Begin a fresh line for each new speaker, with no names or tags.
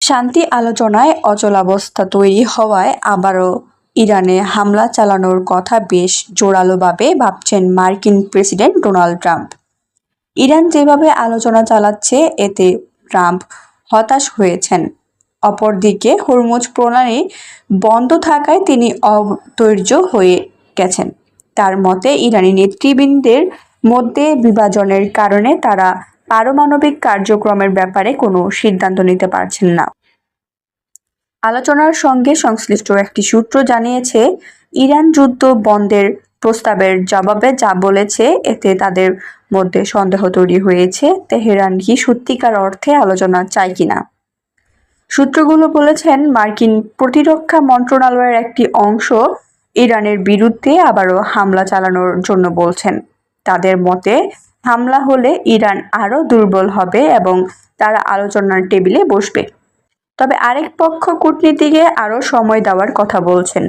শান্তি আলোচনায় অচলাবস্থা তৈরি হওয়ায় আবারও ইরানে হামলা চালানোর কথা বেশ জোরালোভাবে ভাবছেন মার্কিন প্রেসিডেন্ট ডোনাল্ড ট্রাম্প। ইরান যেভাবে আলোচনা চালাচ্ছে এতে ট্রাম্প হতাশ হয়েছেন। অপরদিকে হরমুজ প্রণালী বন্ধ থাকায় তিনি অধৈর্য হয়ে গেছেন। তার মতে ইরানি নেতৃবৃন্দের মধ্যে বিভাজনের কারণে তারা পারমাণবিক কার্যক্রমের ব্যাপারে কোনো সিদ্ধান্ত নিতে পারছেন না। আলোচনার সঙ্গে সংশ্লিষ্ট একটি সূত্র জানিয়েছে, ইরান যুদ্ধ বন্ধের প্রস্তাবের জবাবে যা বলেছে এতে তাদের মধ্যে সন্দেহ তৈরি হয়েছে তেহরান কি সত্যিকার অর্থে আলোচনা চায় কিনা। সূত্রগুলো বলেছেন, মার্কিন প্রতিরক্ষা মন্ত্রণালয়ের একটি অংশ ইরানের বিরুদ্ধে আবারও হামলা চালানোর জন্য বলছেন। তাদের মতে হামলা হলে ইরান আরও দুর্বল হবে এবং তারা আলোচনার টেবিলে বসবে। তবে আরেক পক্ষ কূটনীতিকে আরও সময় দেওয়ার কথা বলছেন।